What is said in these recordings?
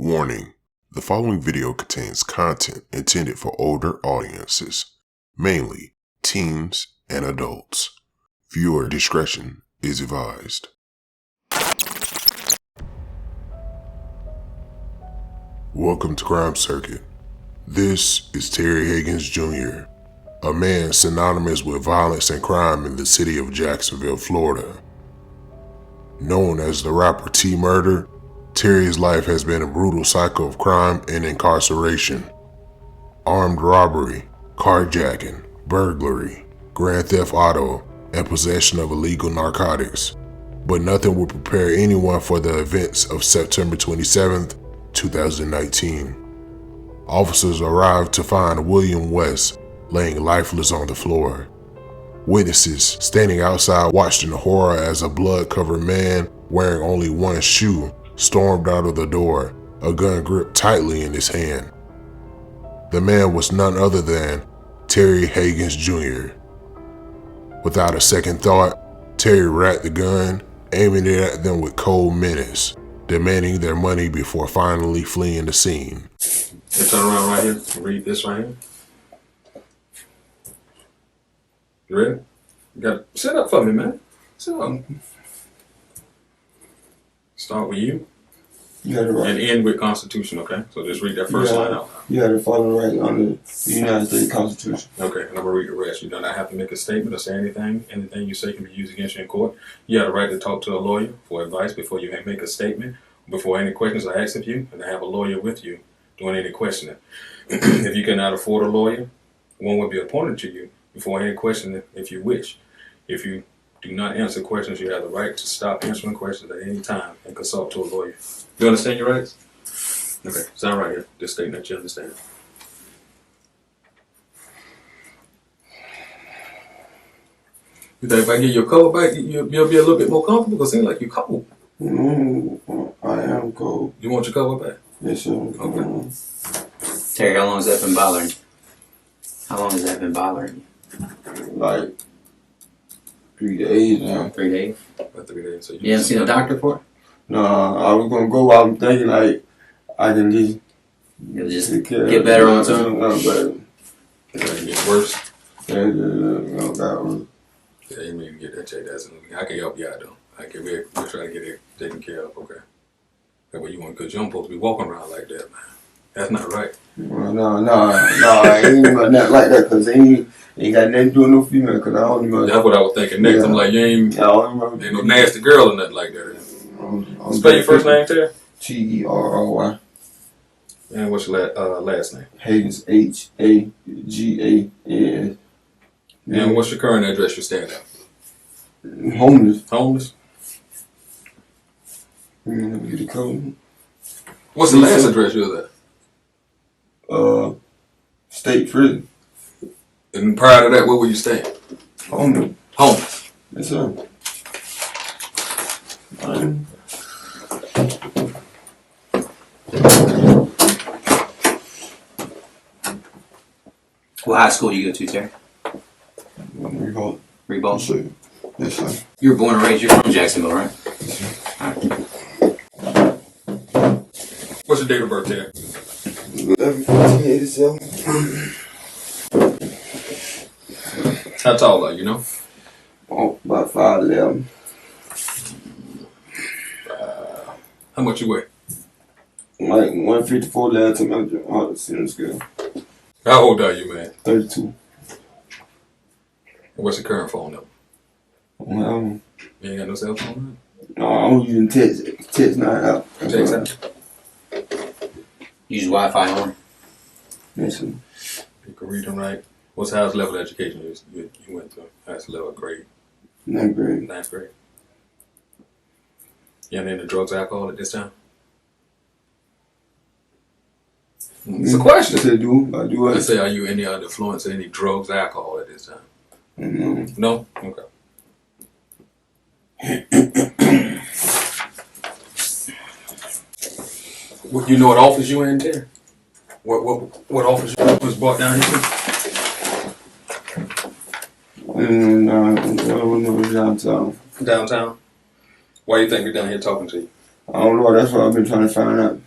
Warning: the following video contains content intended for older audiences, mainly teens and adults. Viewer discretion is advised. Welcome to Crime Circuit. This is Terry Hagans Jr., a man synonymous with violence and crime in the city of Jacksonville, Florida. Known as the rapper T-Murda, Terry's life has been a brutal cycle of crime and incarceration. Armed robbery, carjacking, burglary, grand theft auto, and possession of illegal narcotics. But nothing would prepare anyone for the events of September 27th, 2019. Officers arrived to find William West laying lifeless on the floor. Witnesses standing outside watched in horror as a blood-covered man wearing only one shoe stormed out of the door, a gun gripped tightly in his hand. The man was none other than Terry Hagans Jr. Without a second thought, Terry racked the gun, aiming it at them with cold menace, demanding their money before finally fleeing the scene. You turn around right here and read this right here. You ready? You got sit up for me, man. Sit up. Start with you. You got it right. And end with Constitution, okay? So just read that first line out. You got to follow right under the United States Constitution. Okay, and I'm gonna read the rest. You do not have to make a statement or say anything. Anything you say can be used against you in court. You have the right to talk to a lawyer for advice before you make a statement, before any questions are asked of you, and to have a lawyer with you doing any questioning. If you cannot afford a lawyer, one will be appointed to you before any questioning if you wish. If you do not answer questions, you have the right to stop answering questions at any time and consult to a lawyer. You understand your rights? Okay, sign right here. Just stating that you understand. You think if I give you a coat back, you'll be a little bit more comfortable? Because it seems like you're cold. I am cold. You want your coat back? Yes, sir. Okay. Terry, how long has that been bothering you? How long has that been bothering you? Like 3 days now. 3 days? About 3 days. So You haven't seen a doctor for it? No, I was gonna go out. I'm thinking like I can just It'll just get better on its own. It get worse. That one. Yeah, you need to get that checked out. I can help you out though. We'll try to get it taken care of, okay? That way you want, because you don't supposed to be walking around like that, man. That's not right. Well, no, I ain't even not like that, because ain't got nothing to do with no female, because I don't even. That's what I was thinking next. Yeah. I'm like, you ain't no nasty girl or nothing like that. Spell your first name, Terry? Terry. And what's your last name? Hagans, Hagans. And what's your current address you stand at? Homeless. Homeless? Let me get the code. What's the last address you was at? State prison. And prior to that, where were you staying? Homeless. Homeless? Yes, sir. What high school you go to, Terry? Revolt. Revolt? Yes, sir. You were born and raised, you're from Jacksonville, right? What's your date of birth, Terry? 11/14/87. How tall are you, know? Oh, about 5'11". How much you weigh? Like 154 last time I was in school. How old are you, man? 32. What's your current phone number? Well, You ain't got no cell phone? no, I'm using text now. Text out. Use Wi-Fi only? Yes, sir. You can read and write. What's the highest level of education you went to? Highest level of grade? 9th grade. 9th grade. You have any drugs or alcohol at this time? It's a question. I do. I say, are you any under influence of any drugs or alcohol at this time? No? Okay. You know what office you in, Terry? What office you was brought down here to? No, downtown. Downtown? Why do you think we're down here talking to you? I don't know. That's what I've been trying to find out.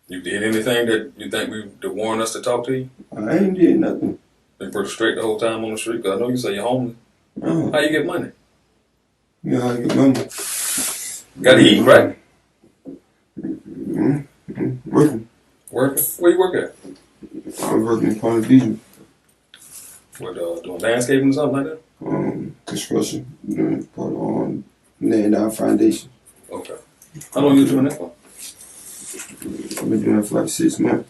You did anything that you think that warned us to talk to you? I ain't did nothing. Been pretty straight the whole time on the street? Cause I know you say you're homeless. No. How you get money? You know how you get money. Gotta eat, right? Working. Working? Where you work at? I was working in Palm Beach. What, doing landscaping or something like that? Construction. Doing part on laying down foundation. Okay. How long you doing that for? I've been doing it for like 6 months.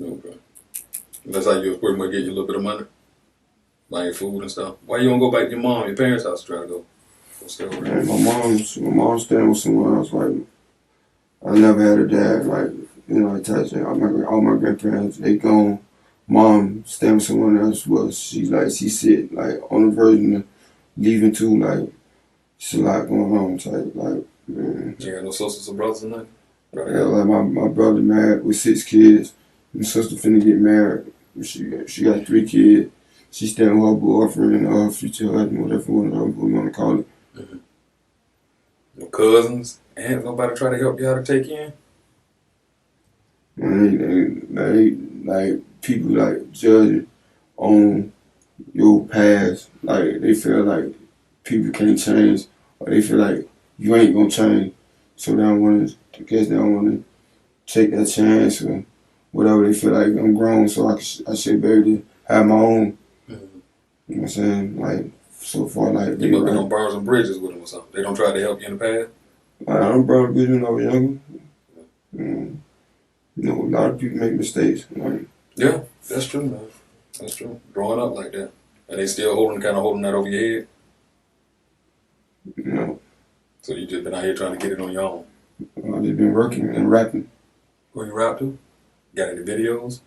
Okay. That's how you was pretty much get you a little bit of money? Buying food and stuff. Why you don't go back to your parents' house to try to go? Stay over there? And my mom's staying with someone else. Like, I never had a dad. Like, you know, attached to all my grandparents. They gone. Mom staying with someone else. Well, she's sick. Like, on the verge of leaving too. Like, it's a lot going on. Type. Like, man. You got no sisters or brothers or nothing? Right. Yeah, like my brother married with 6 kids. My sister finna get married. She got 3 kids. She staying with her boyfriend and her future husband, whatever we want to call it. Mm-hmm. No cousins? Ain't nobody try to help you out to take in? Like people like judge on your past. Like they feel like people can't change, or they feel like you ain't gonna change. So they don't want to. I guess they don't want to take that chance or whatever. They feel like I'm grown, so I should be able to have my own. Mm-hmm. You know what I'm saying? Like so far, like you must be on bars and bridges with them or something. They don't try to help you in the past. I don't burn bridges when I was younger. You know, a lot of people make mistakes. Like, yeah, that's true, man. That's true. Growing up like that, and they still holding that over your head. You know. So you just been out here trying to get it on your own. I've just been working and rapping. Who you rap to? Got any videos?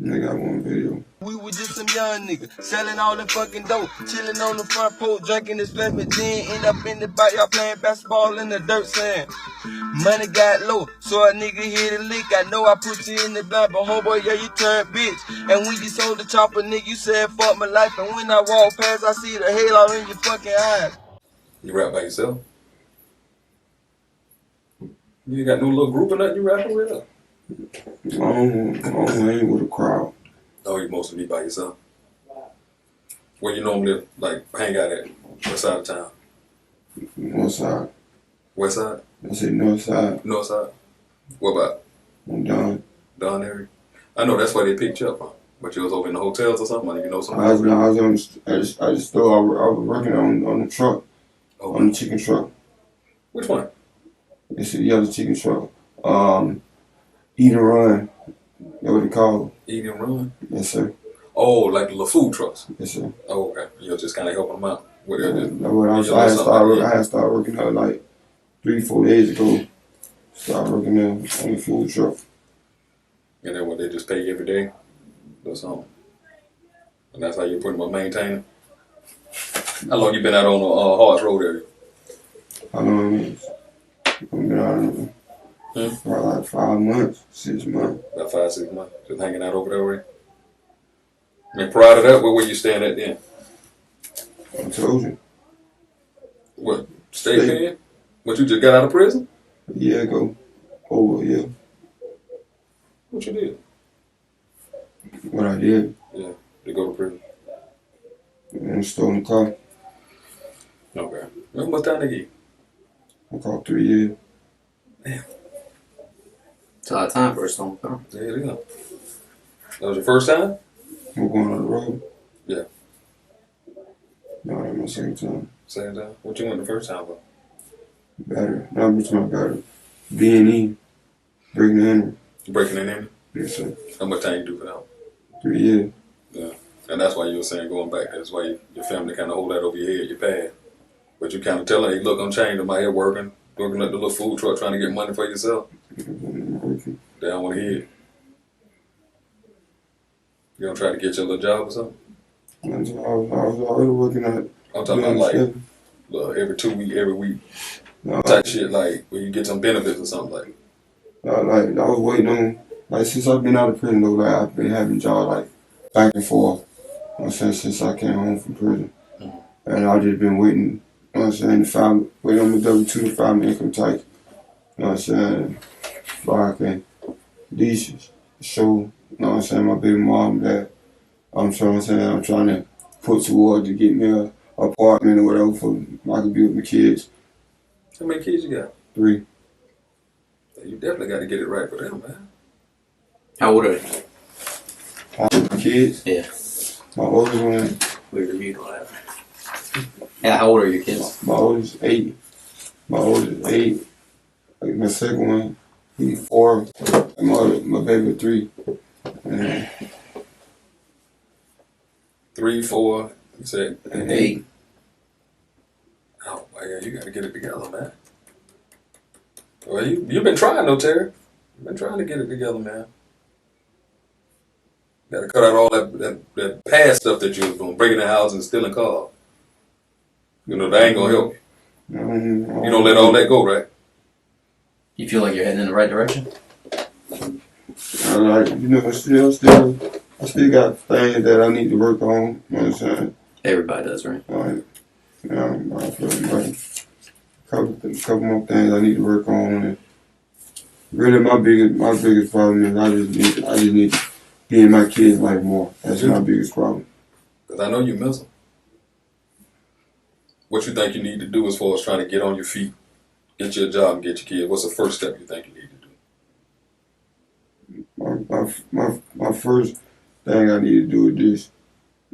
I got one video. We were just some young niggas, selling all the fucking dope, chilling on the front porch, drinking this plasma gin, end up in the backyard playing basketball in the dirt sand. Money got low, so a nigga hit a lick. I know I put you in the blind, but homeboy, yeah, you turned bitch. And when you sold the chopper, nigga, you said fuck my life. And when I walk past, I see the halo in your fucking eyes. You rap by yourself? You ain't got no little group or nothing you rapping with? Or? I don't hang with a crowd. Oh, you mostly be by yourself? Where you normally like hang out at? What side of town? North side. West side? I said north side. North side? What about? I'm done. Don area? I know that's why they picked you up, huh? But you was over in the hotels or something? Like, you know something? I just thought I was working on the truck. Oh. On the chicken truck. Which one? It's the other chicken truck. Eat and Run. That's what they call it. Eat and Run? Yes, sir. Oh, like the little food trucks? Yes, sir. Oh, okay. You're just kind of helping them out. I had started working there like 3-4 days ago. Started working there on the food truck. And then what, they just pay you every day or something? And that's how you're pretty much maintaining? How long you been out on the Harts Road area? How long is it? I've been out for like 5 months, 6 months. About 5-6 months. Just hanging out over there already? And prior to that, where were you staying at then? I told you. What, state pen? What, you just got out of prison? A year ago. Over a year. What you did? What I did. Yeah, to go to prison. And stolen car. Okay. How much time they give you? I caught 3 years. Damn. It's a lot of time for a stolen car. There you go. That was your first time? We're going on the road. Yeah. No, that was my second time. Second time? What you went the first time for? Battery. Not much my battery. B&E. Breaking and entering. Breaking and entering? Yes, sir. How much time you do for that? 3 years. Yeah. And that's why you were saying going back. That's why your family kind of hold that over your head, your past. But you kind of tell them, hey, look, I'm changed. I'm out here working at the little food truck trying to get money for yourself. They don't want to hear it. You gonna try to get your little job or something? I was already working at. I'm talking about like every 2 weeks, every week. Type shit like where you get some benefits or something like. I was waiting on, like since I've been out of prison though, like I've been having jobs like back and forth. You know what I'm saying, since I came home from prison. Mm-hmm. And I've just been waiting, you know what I'm saying, waiting on the W-2 to file my income tax. You know what I'm saying? So I can least show, you know what I'm saying, my baby mom that I'm trying to put toward to get me a apartment or whatever for I could be with my kids. How many kids you got? 3. You definitely got to get it right for them, man. How old are they? My kids? Yeah. My oldest one. We reviewed all that. Yeah, how old are your kids? My oldest 8. Like my second one, he's 4. And my baby 3. And 3, 4, you said, and 8. Oh, man, you got to get it together, man. Well, you've been trying, though, Terry. You've been trying to get it together, man. Got to cut out all that past stuff that you was doing, breaking the house and stealing cars. You know, that ain't going to help you. You don't let all that go, right? You feel like you're heading in the right direction? I still got things that I need to work on. You know what I'm saying? Everybody does, right? I feel like couple more things I need to work on. And really, my biggest problem is I just need to be in my kids' life more. That's my biggest problem. Because I know you miss them. What you think you need to do as far as trying to get on your feet, get your job, and get your kids? What's the first step you think you need to do? My first thing I need to do is this.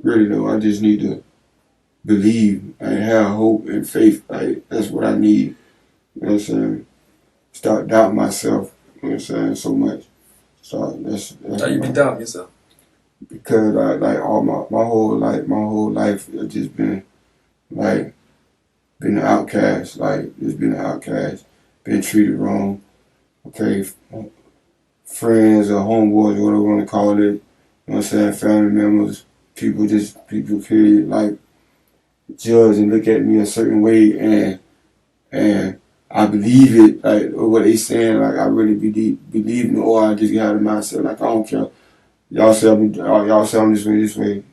Really though, I just need to believe and have hope and faith. Like that's what I need. You know what I'm saying? Start doubting myself. You know what I'm saying? So much. So that's How you be doubting yourself? Because all my whole life it's just been been an outcast. Like just been an outcast, been treated wrong. Okay, friends or homeboys, whatever you want to call it. You know what I'm saying? Family members, people period, like judge and look at me a certain way, and I believe it, like what they saying, like I really believe in it, or I just got a mindset like I don't care. Y'all say I'm this way,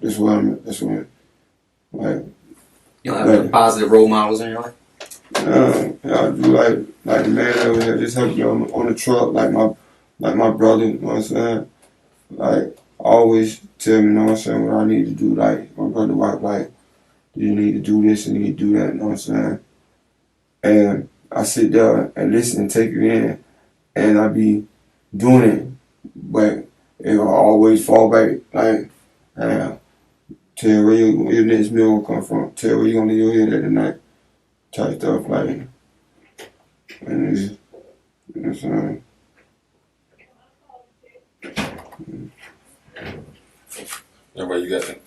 like. You don't have any positive role models in your life? I do like the man over here just help you on the truck, like my brother, you know what I'm saying? Like always tell me, you know what I'm saying, what I need to do, like my brother like you need to do this and you need to do that, you know what I'm saying? And I sit there and listen and take it in and I be doing it, but it'll always fall back, like tell where your next meal will come from, tell where you gonna lay your head at tonight, type stuff, like, and it's, you know what I'm saying? Everybody, you got the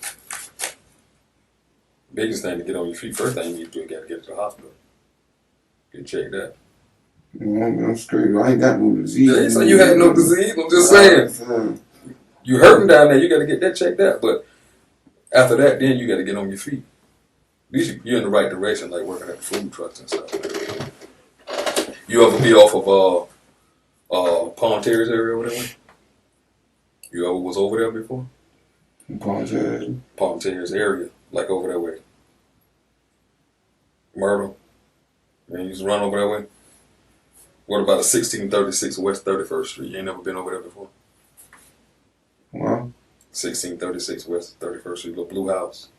biggest thing to get on your feet. First thing you need to do, you got to get to the hospital. Get checked out. You know, I'm straight. I ain't got no disease. Yeah, so you had no disease. I'm just saying. You hurting down there. You got to get that checked out. But after that, then you got to get on your feet. At least you're in the right direction, like working at the food trucks and stuff. You ever be off of Palm Terrace area or whatever? You ever was over there before? Palm Terrace area, like over that way. Myrtle. Man, you used to run over that way. What about a 1636 West 31st Street? You ain't never been over there before? Well, 1636 West 31st Street, little blue house.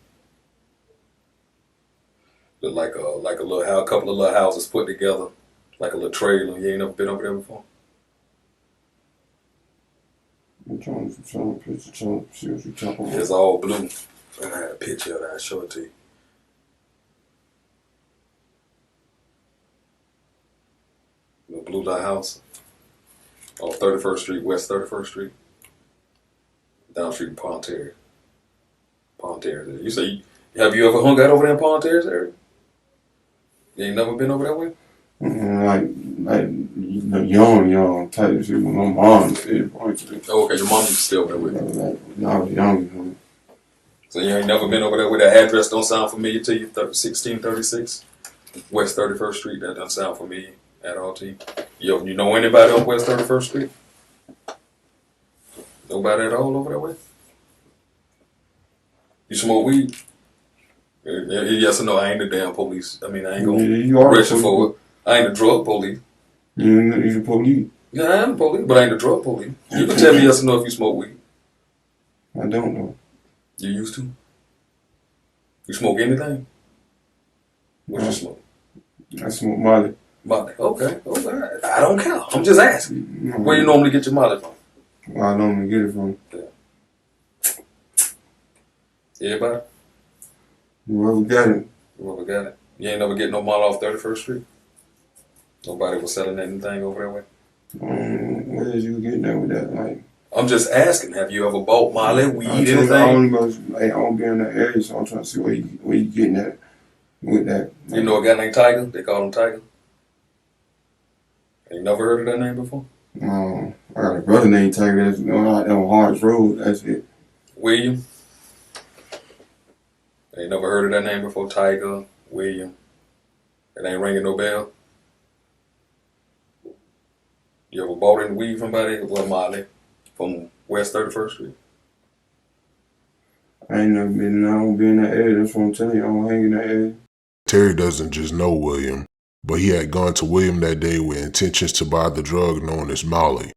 Look like a little house, couple of little houses put together, like a little trailer. You ain't never been over there before? I'm trying to see what you're talking about. It's all blue. I had a picture of that. I'll show it to you. The blue light house off 31st Street, West 31st Street, down street in Palm Terrace. Palm Terrace. You say, have you ever hung out over there in Palm Terrace area? You ain't never been over that way? Like young type of shit with my mom. Oh, okay, your mom used to stay over there with you. When I was young. So you ain't never been over there with that address don't sound familiar to you? 1636 West 31st Street, that doesn't sound familiar at all to you? You know anybody on West 31st Street? Nobody at all over that way? You smoke weed? Yes or no? I ain't the damn police. I mean, I ain't gonna register for it. I ain't a drug police. You're the police. Yeah, I am the police, but I ain't the drug police. You can tell me yes or no if you smoke weed. I don't know. You used to? You smoke anything? What you smoke? I smoke Molly. Molly. Okay. I don't care. I'm just asking. Where you normally get your Molly from? Where I normally get it from. Everybody? Whoever got it. Whoever got it. You ain't never get no Molly off 31st Street? Nobody was selling anything over that way? Where is you getting that with that? Like, I'm just asking. Have you ever bought Molly, weed, anything? I don't be in that area, so I'm trying to see where you getting at with that. You know a guy named Tiger? They call him Tiger. You never heard of that name before? I got a brother named Tiger that's on Harts Road. That's it. William? You never heard of that name before? Tiger, William. It ain't ringing no bell? You ever bought any weed from somebody? Well, Molly, from West 31st Street? I ain't never been. I don't be in that area. That's what I'm telling you. I don't hang in that area. Terry doesn't just know William, but he had gone to William that day with intentions to buy the drug known as Molly.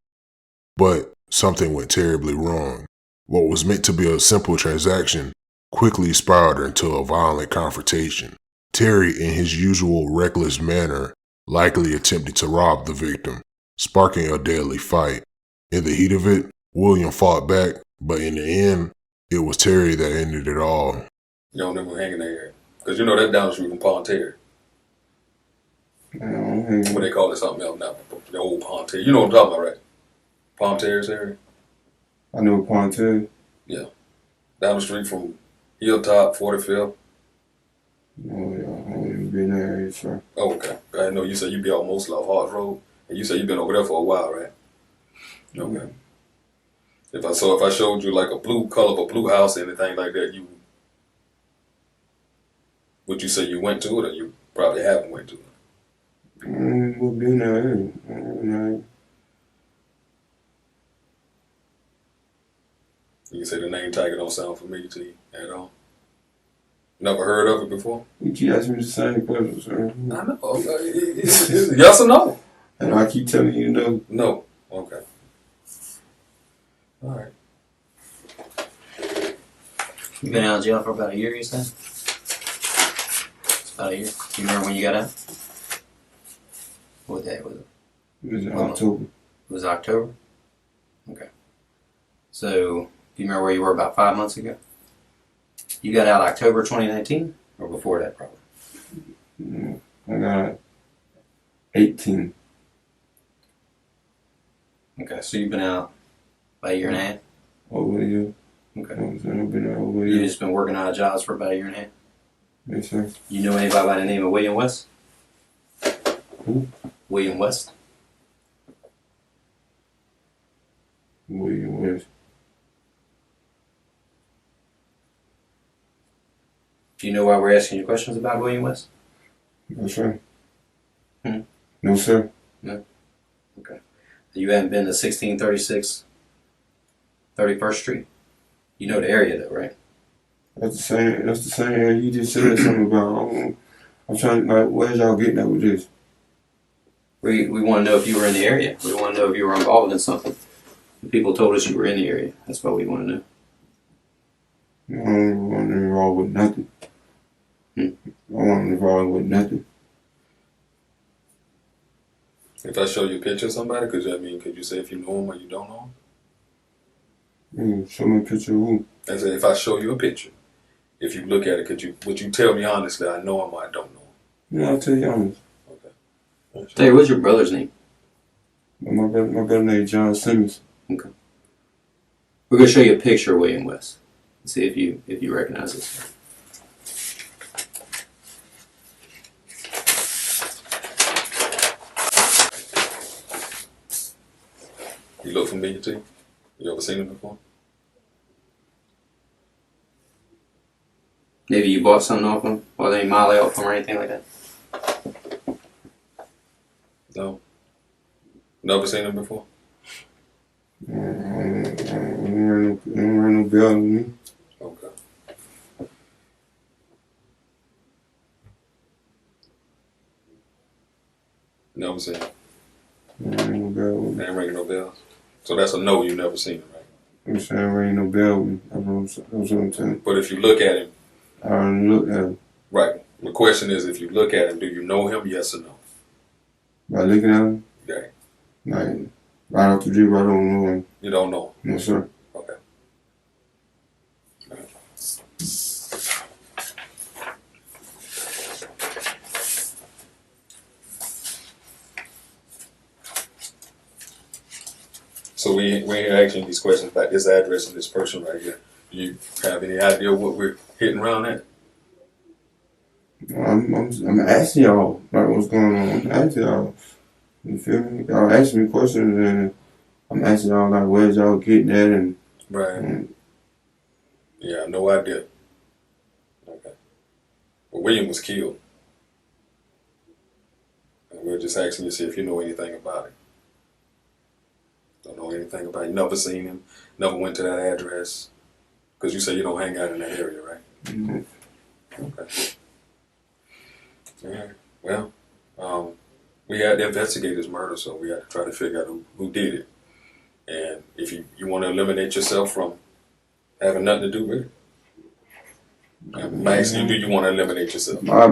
But something went terribly wrong. What was meant to be a simple transaction quickly spiraled into a violent confrontation. Terry, in his usual reckless manner, likely attempted to rob the victim, sparking a deadly fight. In the heat of it, William fought back, but in the end, it was Terry that ended it all. You don't ever hang in that area. Because you know that down the street from Pond Terry. What they call it something else now. The old Pond Terry. You know what I'm talking about, right? Pond Terry's area? I know Pond Terry. Yeah. Down the street from Hilltop, 45th. Oh, yeah. I don't even be in that area, sir. Oh, okay. I know you said you be on mostly off Hart Road. And you said you've been over there for a while, right? Okay. If I showed you like a blue color of a blue house or anything like that, would you say you went to it, or you probably haven't went to it? I don't even be in that area. You say the name Tiger don't sound familiar to you at all? Never heard of it before? You keep asking me the same question, sir. I know. Yes or no? And I keep telling you no. No. Okay. All right. You been out of jail for about a year, you said? It's about a year. You remember when you got out? What day was it? It was in October. It was October? Okay. So, do you remember where you were about 5 months ago? You got out October 2019? Or before that, probably? I got 18. Okay, so you've been out about a year and a half? Over a year. Okay. I've been out over a You've year. just been working odd jobs for about a year and a half? Yes, sir. You know anybody by the name of William West? Who? William West? William West. Do you know why we're asking you questions about William West? No, sir. Hmm? No, sir. No? Okay. You haven't been to 1636 31st Street? You know the area though, right? That's the same area you just said something about. I'm trying to, like, where's y'all getting at with this? We want to know if you were in the area. We want to know if you were involved in something. The people told us you were in the area. That's what we want to know. I don't want to involved with nothing. I want to involved with nothing. If I show you a picture of somebody, could you say if you know him or you don't know him? Show me a picture of who? I said, if I show you a picture, if you look at it, would you tell me honestly, I know him or I don't know him? Yeah, I'll tell you honest. Okay. Tell you, what's your brother's name? My brother named John Simmons. Okay. We're gonna show you a picture of William West. See if you recognize this. You look familiar to you? You ever seen him before? Maybe you bought something off him, or they Molly off him, or anything like that. No. Never seen him before? I don't ring no bell with me. Okay. Never seen him. I don't ring no bell with me. They ain't ringing no bells. So that's a no. You never seen him, right? I'm saying ring no bell with me. That's what I'm saying. But if you look at him, I already looked at him. right. The question is, if you look at him, do you know him? Yes or no? By looking at him, Okay. like right off the drip, I don't know him. You don't know him. No sir. Okay. So we ain't asking these questions about this address and this person right here. Do you have any idea what we're hitting around at? I'm asking y'all like what's going on. I'm asking y'all. You feel me? Y'all asking me questions and I'm asking y'all like where's y'all getting at and Right. Yeah, no idea. Okay. Well, William was killed. And we're just asking you to see if you know anything about it. Don't know anything about it. Never seen him. Never went to that address. Because you say you don't hang out in that area, right? mm-hmm. Okay. Yeah. Well, we had to investigate his murder, so we had to try to figure out who did it. And if you want to eliminate yourself from having nothing to do with it, I'm asking you, do you want to eliminate yourself? I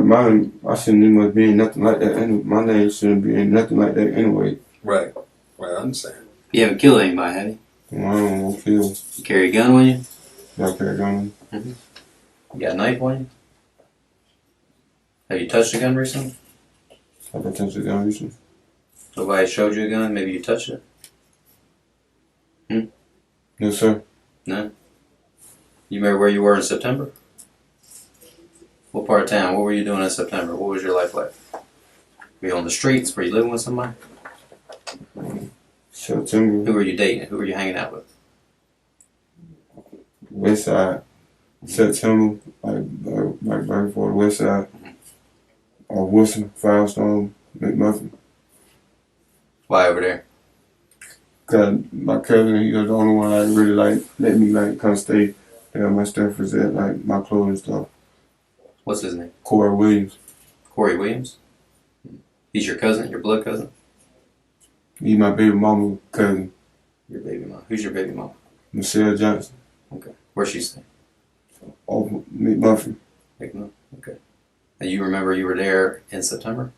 shouldn't even have been nothing like that. My name shouldn't be nothing like that anyway. Right. Right, I understand. You haven't killed anybody, have you? I don't want to kill. You carry a gun with you? Y'all carry gun. You got a knife on you? Have you touched a gun recently? Have I touched the gun recently? Nobody showed you a gun? Maybe you touched it? No sir. No? You remember where you were in September? What part of town? What were you doing in September? What was your life like? Were you on the streets? Were you living with somebody? September. Who were you dating? Who were you hanging out with? West side. September. Like right before the west side. Or Wilson, Firestone, McMuffin. Why over there? Cause my cousin, he was the only one like really like let me like come stay there. My stuff was at like my clothes and stuff. What's his name? Corey Williams. Corey Williams? He's your cousin? Your blood cousin? He my baby mama cousin. Your baby mom. Who's your baby mom? Michelle Johnson. Okay. Where's she staying? Off McMuffin. Okay. And you remember you were there in September?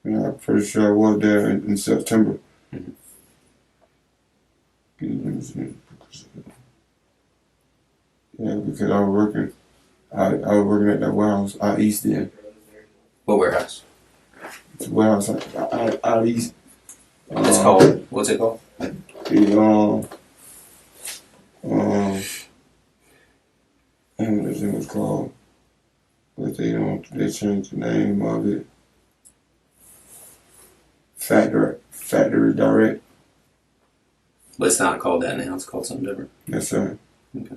Yeah, I'm pretty sure I was there in September. Mhm. Yeah, because I was working. I was working at that warehouse out east then. What warehouse? It's a warehouse out east. It's called. What's it called? What is it called? But they changed the name of it. Factory Direct. But it's not called that now. It's called something different. Yes, sir. Okay.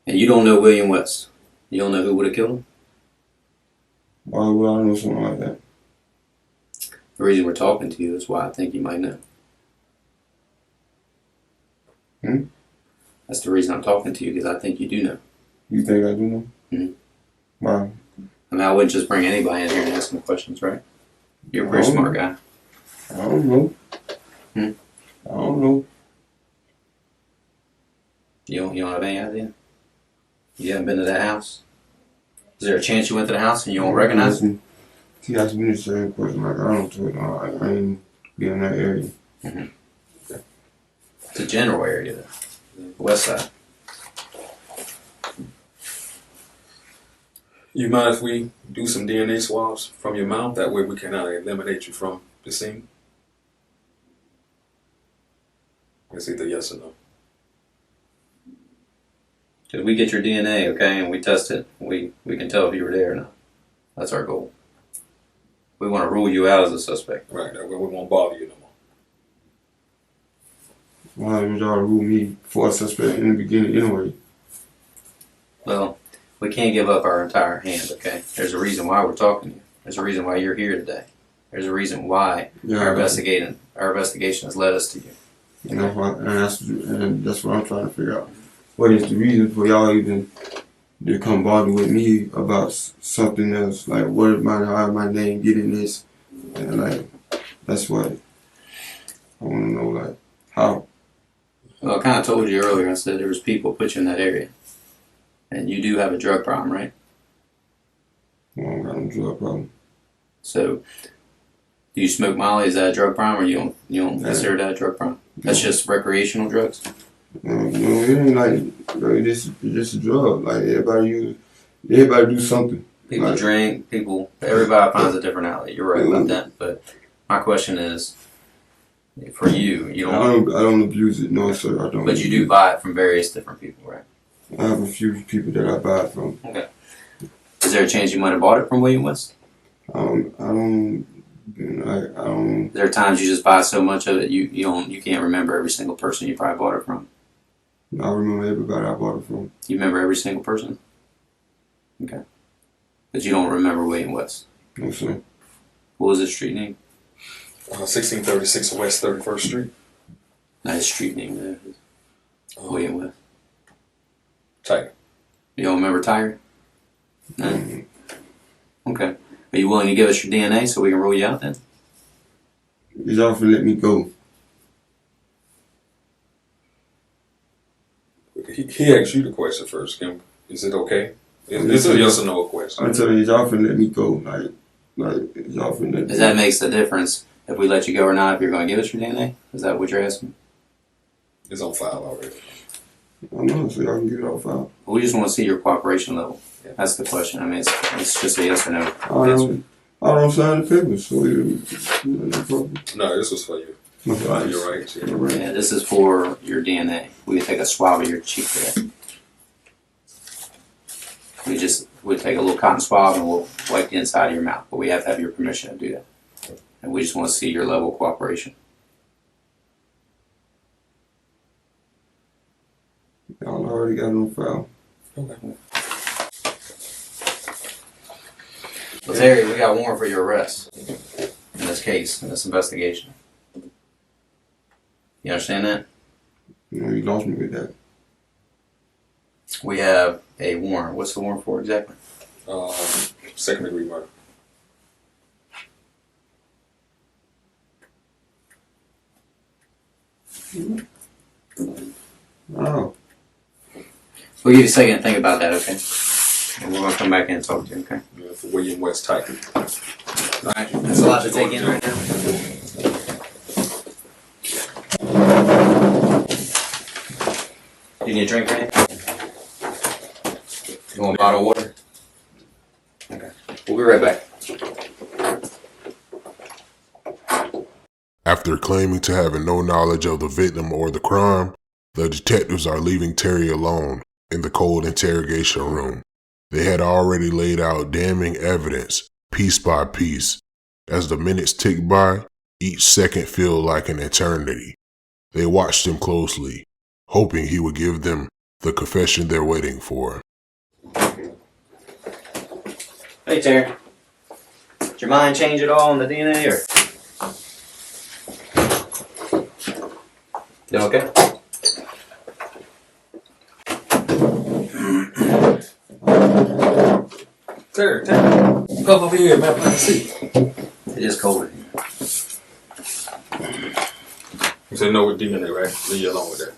And you don't know William West? You don't know who would have killed him? Why would I know something like that? The reason we're talking to you is why I think you might know. That's the reason I'm talking to you, because I think you do know. You think I do know? Mhm. Why? I mean, I wouldn't just bring anybody in here and ask them questions, right? You're a pretty smart guy. I don't know. Hmm? I don't know. You don't have any idea? You haven't been to that house? Is there a chance you went to the house and you don't recognize it? He asked me the same question. Like, I don't know. I ain't be in that area. It's a general area, though. West side. You mind if we do some DNA swabs from your mouth? That way we can eliminate you from the scene. It's either yes or no. Because we get your DNA, okay, and we test it. We can tell if you were there or not. That's our goal. We want to rule you out as a suspect. Right, that way we won't bother you no more. Why would y'all rule me for a suspect in the beginning anyway? Well, we can't give up our entire hand, okay? There's a reason why we're talking to you. There's a reason why you're here today. There's a reason why our investigation has led us to you. And that's what I'm trying to figure out. What is the reason for y'all even to come bother with me about something else? Like, how my name get in this? And like, that's what I want to know, like, how. Well, I kind of told you earlier. I said there was people put you in that area, and you do have a drug problem, right? I don't got no drug problem. So, do you smoke Molly? Is that a drug problem, or you don't consider that a drug problem? That's just recreational drugs. It ain't like this. Just a drug. Like everybody do something. People like, drink. Everybody finds a different outlet. You're right about that. But my question is, for you, you don't. I don't abuse it. No, sir. I don't. But you do buy it from various different people, right? I have a few people that I buy it from. Okay. Is there a chance you might have bought it from William West? I don't. There are times you just buy so much of it you can't remember every single person you probably bought it from. I remember everybody I bought it from. You remember every single person? Okay. But you don't remember William West? No, sir. What was his street name? 1636 West 31st Street. Not his street name, there. William West. Tiger. You don't remember Tiger? No? Okay. Are you willing to give us your DNA so we can rule you out then? Is y'all finna let me go? He asked you the question first, Kim. Is it okay? It's a yes or no question. I tell you, is y'all finna let me go? Is y'all finna let me Does that make the difference if we let you go or not if you're going to give us your DNA? Is that what you're asking? It's on file already. I know, so y'all can get it off file. We just want to see your cooperation level. That's the question. I mean, it's just a yes or no answer. I don't sign the papers, so no problem. No, this was for you. Okay. You're right. Yeah. You're right. Yeah, this is for your DNA. We can take a swab of your cheek today. We take a little cotton swab and we'll wipe the inside of your mouth, but we have to have your permission to do that. And we just want to see your level of cooperation. Y'all already got it on file. Okay. Well, Terry, we got a warrant for your arrest in this case, in this investigation. You understand that? You lost me with that. We have a warrant. What's the warrant for exactly? Second degree murder. Oh. We'll give you a second to think about that, okay? And we're going to come back in and talk to you, okay? Yeah, for William West Tiger. Alright, that's a lot to take in right now. You need a drink, Randy? You want a bottle of water? Okay. We'll be right back. After claiming to have no knowledge of the victim or the crime, the detectives are leaving Terry alone in the cold interrogation room. They had already laid out damning evidence, piece by piece. As the minutes ticked by, each second felt like an eternity. They watched him closely, hoping he would give them the confession they're waiting for. Hey, Terry. Did your mind change at all on the DNA, or? You okay? Terry, come over here, man. Have a seat. It is cold in here. You said no with DNA, right? Leave you alone with that.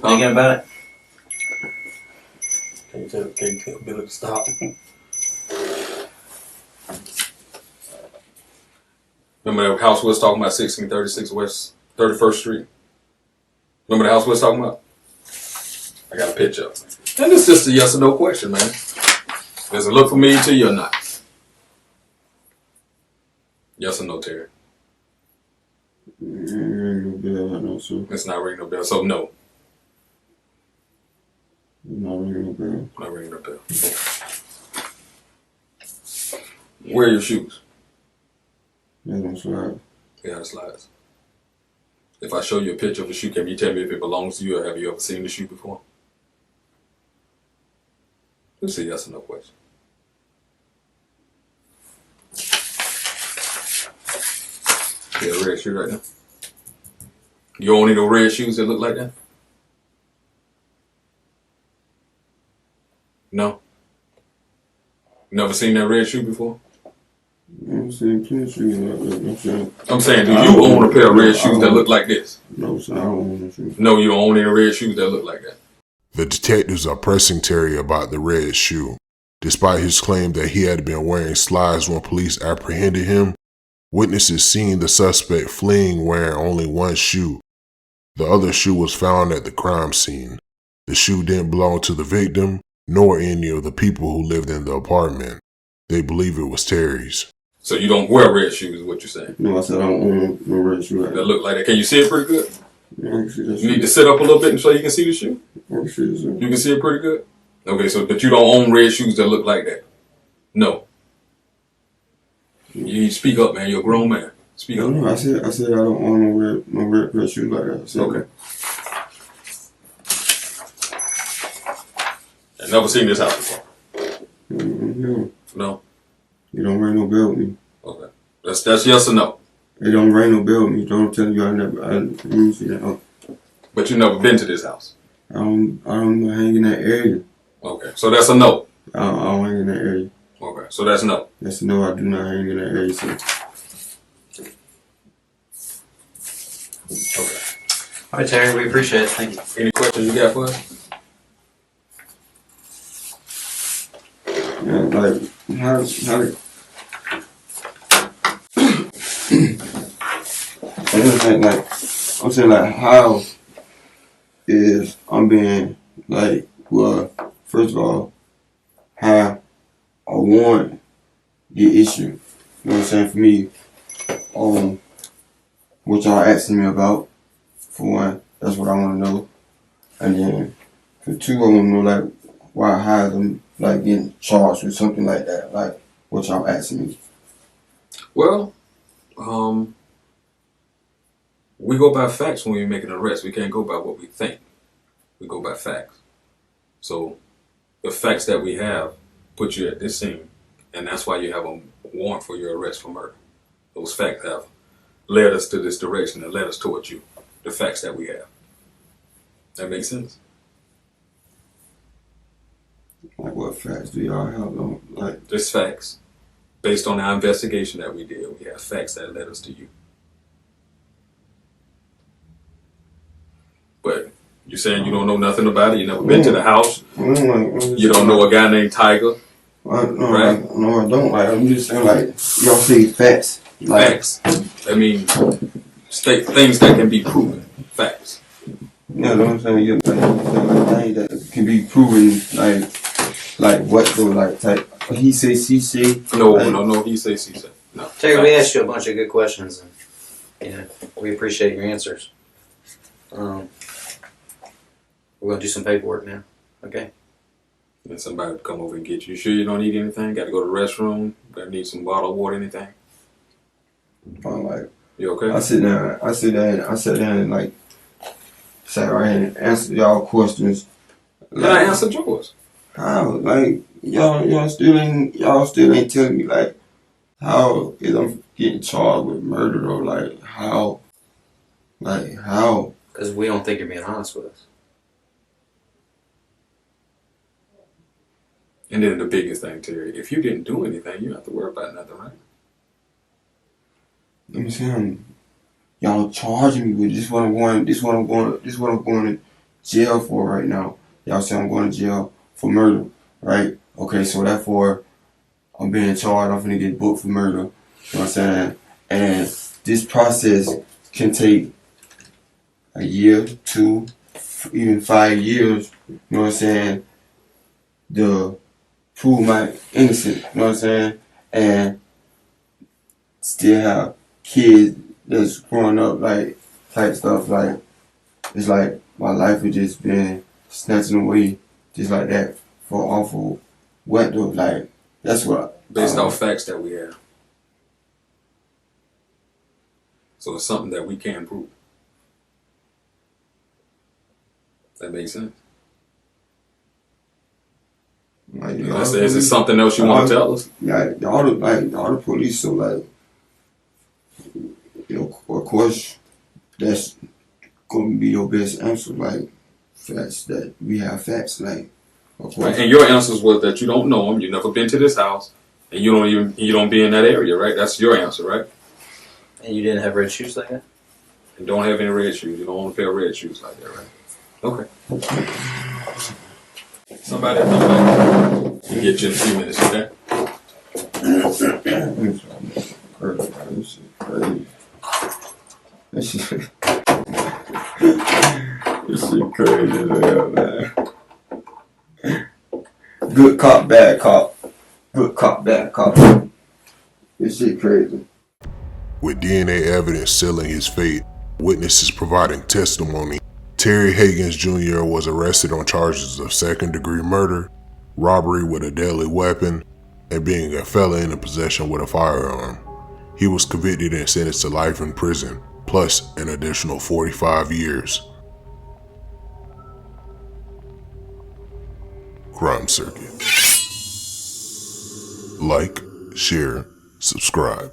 Thinking about it? Can you tell Billy to stop? Remember that house we was talking about, 1636 West 31st Street? Remember the house we was talking about? I got a picture of it. And it's just a yes or no question, man. Does it look familiar to you or not? Yes or no, Terry? Ring no bell, I know, sir. It's not ringing no bell, so no. Not ringing no bell. Not ringing no bell. Where are your shoes? Yeah, don't slide. Yeah, the slides. If I show you a picture of a shoe, can you tell me if it belongs to you or have you ever seen the shoe before? Let's see, yes or no question. Yeah, red shoe right now. You don't need no red shoes that look like that? No? You never seen that red shoe before? I'm saying plenty shoes. I'm saying. I'm saying, do you own a pair of red shoes that look like this? No, sir, I don't own no shoes. No, you don't own any red shoes that look like that. The detectives are pressing Terry about the red shoe. Despite his claim that he had been wearing slides when police apprehended him, witnesses seen the suspect fleeing wearing only one shoe. The other shoe was found at the crime scene. The shoe didn't belong to the victim, nor any of the people who lived in the apartment. They believe it was Terry's. So you don't wear red shoes, is what you're saying? No, I said I don't own no red shoe. That look like that. Can you see it pretty good? Yeah, I can see that You need shoe. to sit up a little bit so you can see the shoe? I can see this. You can see it pretty good? Okay, so but you don't own red shoes that look like that? No. You speak up, man. You're a grown man. Speak up. No, I said I don't own no red shoes like that. I said, Okay. I've never seen this house before. No, No? you don't ring no bell with me. Okay. That's yes or no? It don't ring no bell with me. Don't tell you I didn't see that. Oh, But you've never been to this house? I don't hang in that area. Okay. So that's a no? I don't hang in that area. Okay. So that's no? Yes, no, I do not hang in that area. So. Okay. All right, Terry, we appreciate it. Thank you. Any questions you got for us? Yeah, like how I'm saying like how is I'm being like, well, first of all, how a warrant get issued. You know what I'm saying? For me, what y'all asking me about, for one, that's what I want to know. And then for two, I want to know like why how them like getting charged with something like that, like what y'all asking me. Well, we go by facts when we make an arrest. We can't go by what we think. We go by facts. So the facts that we have put you at this scene, and that's why you have a warrant for your arrest for murder. Those facts have led us to this direction and led us towards you. The facts that we have. That makes sense? Like what facts do y'all have on? Like There's facts. Based on our investigation that we did, we have facts that led us to you. But you're saying you don't know nothing about it? You never been to the house? You don't know a guy named Tiger? Right? No, I don't. Like I'm just saying, like y'all say facts. Like, Facts. I mean, things that can be proven. Facts. you know what I'm saying? Yeah, like things that can be proven. Like what though? Like type he say, she say. No, like, no. He say, she say. No. Terry, we Facts. asked you a bunch of good questions, and we appreciate your answers. We're gonna do some paperwork now. Okay. And somebody would come over and get you. You sure you don't need anything? Got to go to the restroom? Got to need some bottle of water, anything? I'm like, You okay? I sit down and like sat right here and answer y'all questions. And I answered yours. How? Like y'all still ain't telling me like how is I'm getting charged with murder or like how? Like how? Because we don't think you're being honest with us. And then the biggest thing, Terry, if you didn't do anything, you don't have to worry about nothing, right? Let me see. Y'all charging me with this what I'm going to jail for right now. Y'all say I'm going to jail for murder, right? Okay, so therefore I'm being charged. I'm finna get booked for murder. You know what I'm saying? And this process can take a year, 2, even 5 years. You know what I'm saying? To prove my innocent. You know what I'm saying? And still have kids that's growing up like type stuff. Like it's like my life has just been snatching away just like that for awful what though. Like that's what Based off facts that we have. So it's something that we can prove. That makes sense. like, Is it something else you want to tell us? Like all the police. So like, you know, of course, that's gonna be your best answer. Like facts that we have facts. Like of course. Right. And your answers was that you don't know him, you've never been to this house, And you don't be in that area, right? That's your answer, right? And you didn't have red shoes like that? And don't have any red shoes. You don't own a pair of red shoes like that, right? Okay. Somebody come back. We'll get you in a few minutes, okay? This shit crazy. This shit, this shit crazy as hell, man. Good cop, bad cop. Good cop, bad cop. This shit crazy. With DNA evidence sealing his fate, witnesses providing testimony, Terry Hagans Jr. was arrested on charges of second-degree murder, robbery with a deadly weapon, and being a felon in possession with a firearm. He was convicted and sentenced to life in prison, plus an additional 45 years. Crime Circuit. Like, share, subscribe.